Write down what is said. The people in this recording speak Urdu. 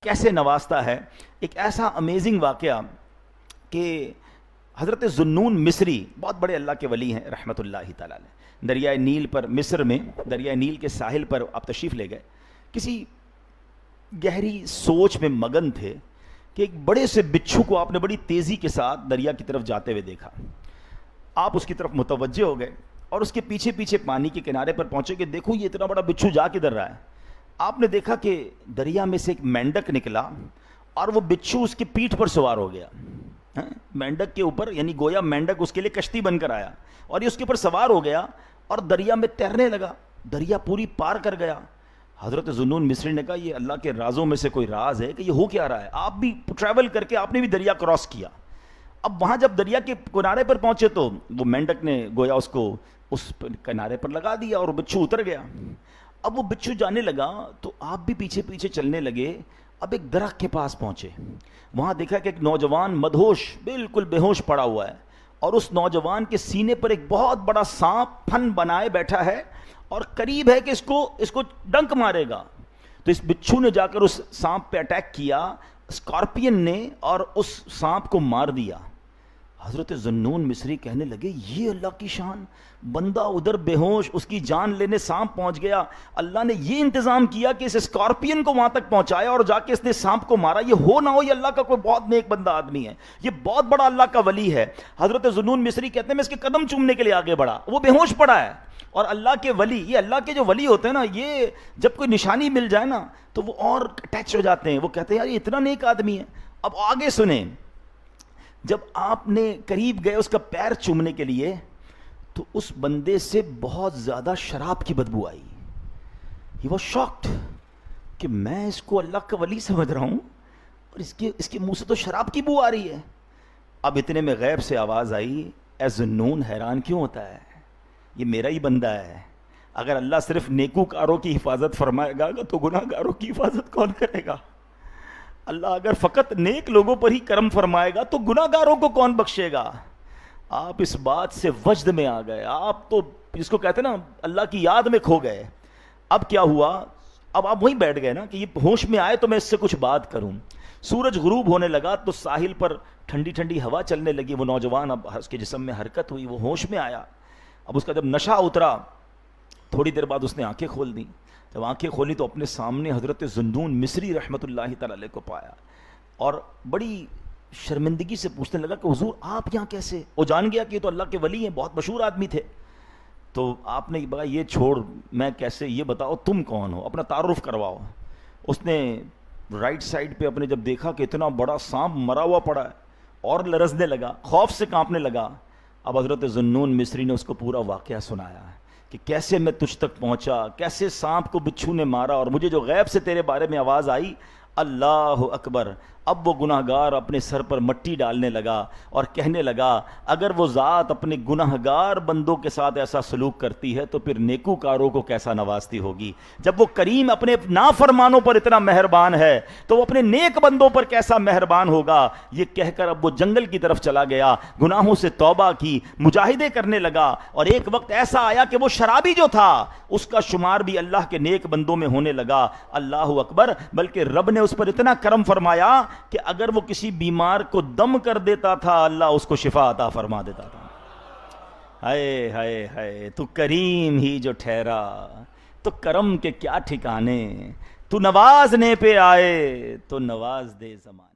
کیسے نوازتا ہے. ایک ایسا امیزنگ واقعہ کہ حضرت ذوالنون مصری بہت بڑے اللہ کے ولی ہیں رحمۃ اللہ تعالی علیہ. دریائے نیل پر مصر میں دریائے نیل کے ساحل پر آپ تشریف لے گئے. کسی گہری سوچ میں مگن تھے کہ ایک بڑے سے بچھو کو آپ نے بڑی تیزی کے ساتھ دریا کی طرف جاتے ہوئے دیکھا. آپ اس کی طرف متوجہ ہو گئے اور اس کے پیچھے پیچھے پانی کے کنارے پر پہنچے کہ دیکھو یہ اتنا بڑا بچھو جا کدھر رہا ہے. آپ نے دیکھا کہ دریا میں سے ایک مینڈک نکلا اور وہ بچھو اس کی پیٹھ پر سوار ہو گیا. مینڈک کے اوپر، یعنی گویا مینڈک اس کے لیے کشتی بن کر آیا اور یہ اس کے اوپر سوار ہو گیا اور دریا میں تیرنے لگا. دریا پوری پار کر گیا. حضرت ذوالنون مصری نے کہا یہ اللہ کے رازوں میں سے کوئی راز ہے کہ یہ ہو کیا رہا ہے. آپ بھی ٹریول کر کے آپ نے بھی دریا کراس کیا. اب وہاں جب دریا کے کنارے پر پہنچے تو وہ مینڈک نے گویا اس کو اس کنارے پر لگا دیا اور بچھو اتر گیا. اب وہ بچھو جانے لگا تو آپ بھی پیچھے پیچھے چلنے لگے. اب ایک درخت کے پاس پہنچے. وہاں دیکھا کہ ایک نوجوان مدہوش بالکل بے ہوش پڑا ہوا ہے اور اس نوجوان کے سینے پر ایک بہت بڑا سانپ پھن بنائے بیٹھا ہے اور قریب ہے کہ اس کو ڈنک مارے گا. تو اس بچھو نے جا کر اس سانپ پہ اٹیک کیا، اسکارپین نے، اور اس سانپ کو مار دیا. حضرت ذوالنون مصری کہنے لگے یہ اللہ کی شان، بندہ ادھر بے ہوش، اس کی جان لینے سانپ پہنچ گیا. اللہ نے یہ انتظام کیا کہ اس اسکارپین کو وہاں تک پہنچایا اور جا کے اس نے سانپ کو مارا. یہ ہو نہ ہو یہ اللہ کا کوئی بہت نیک بندہ آدمی ہے، یہ بہت بڑا اللہ کا ولی ہے. حضرت ذوالنون مصری کہتے ہیں میں اس کے قدم چومنے کے لیے آگے بڑھا، وہ بے ہوش پڑا ہے. اور اللہ کے ولی، یہ اللہ کے جو ولی ہوتے ہیں نا، یہ جب کوئی نشانی مل جائے نا تو وہ اور اٹیچ ہو جاتے ہیں. وہ کہتے ہیں یار یہ اتنا نیک آدمی ہے. اب آگے سنیں، جب آپ نے قریب گئے اس کا پیر چومنے کے لیے تو اس بندے سے بہت زیادہ شراب کی بدبو آئی. ہی واز شاکڈ کہ میں اس کو اللہ کا ولی سمجھ رہا ہوں اور اس کے منہ سے تو شراب کی بو آ رہی ہے. اب اتنے میں غیب سے آواز آئی، اے ذوالنون حیران کیوں ہوتا ہے، یہ میرا ہی بندہ ہے. اگر اللہ صرف نیکوکاروں کی حفاظت فرمائے گا تو گناہ گاروں کی حفاظت کون کرے گا؟ اللہ اگر فقط نیک لوگوں پر ہی کرم فرمائے گا تو گناہ گاروں کو کون بخشے گا؟ آپ اس بات سے وجد میں آ گئے. آپ تو جس کو کہتے ہیں نا اللہ کی یاد میں کھو گئے. اب کیا ہوا؟ اب آپ وہیں بیٹھ گئے نا کہ یہ ہوش میں آئے تو میں اس سے کچھ بات کروں. سورج غروب ہونے لگا تو ساحل پر ٹھنڈی ٹھنڈی ہوا چلنے لگی. وہ نوجوان، اب اس کے جسم میں حرکت ہوئی، وہ ہوش میں آیا. اب اس کا جب نشہ اترا تھوڑی دیر بعد اس نے آنکھیں کھول دی. جب آنکھیں کھولی تو اپنے سامنے حضرت ذوالنون مصری رحمۃ اللہ تعالی علیہ کو پایا اور بڑی شرمندگی سے پوچھنے لگا کہ حضور آپ یہاں کیسے؟ وہ جان گیا کہ یہ تو اللہ کے ولی ہیں، بہت مشہور آدمی تھے. تو آپ نے کہا یہ چھوڑ، میں کیسے، یہ بتاؤ تم کون ہو، اپنا تعارف کرواؤ. اس نے رائٹ سائڈ پہ اپنے جب دیکھا کہ اتنا بڑا سانپ مرا ہوا پڑا ہے اور لرزنے لگا، خوف سے کانپنے لگا. اب حضرت ذوالنون مصری نے اس کو پورا واقعہ سنایا کہ کیسے میں تجھ تک پہنچا، کیسے سانپ کو بچھو نے مارا اور مجھے جو غیب سے تیرے بارے میں آواز آئی، اللہ اکبر. اب وہ گناہگار اپنے سر پر مٹی ڈالنے لگا اور کہنے لگا اگر وہ ذات اپنے گناہگار بندوں کے ساتھ ایسا سلوک کرتی ہے تو پھر نیکوکاروں کو کیسا نوازتی ہوگی. جب وہ کریم اپنے نافرمانوں پر اتنا مہربان ہے تو وہ اپنے نیک بندوں پر کیسا مہربان ہوگا. یہ کہہ کر اب وہ جنگل کی طرف چلا گیا، گناہوں سے توبہ کی، مجاہدے کرنے لگا. اور ایک وقت ایسا آیا کہ وہ شرابی جو تھا اس کا شمار بھی اللہ کے نیک بندوں میں ہونے لگا. اللہ اکبر. بلکہ رب نے اس پر اتنا کرم فرمایا کہ اگر وہ کسی بیمار کو دم کر دیتا تھا اللہ اس کو شفا عطا فرما دیتا تھا. ہائے ہائے ہائے، تو کریم ہی جو ٹھہرا تو کرم کے کیا ٹھکانے، تو نوازنے پہ آئے تو نواز دے زمانے.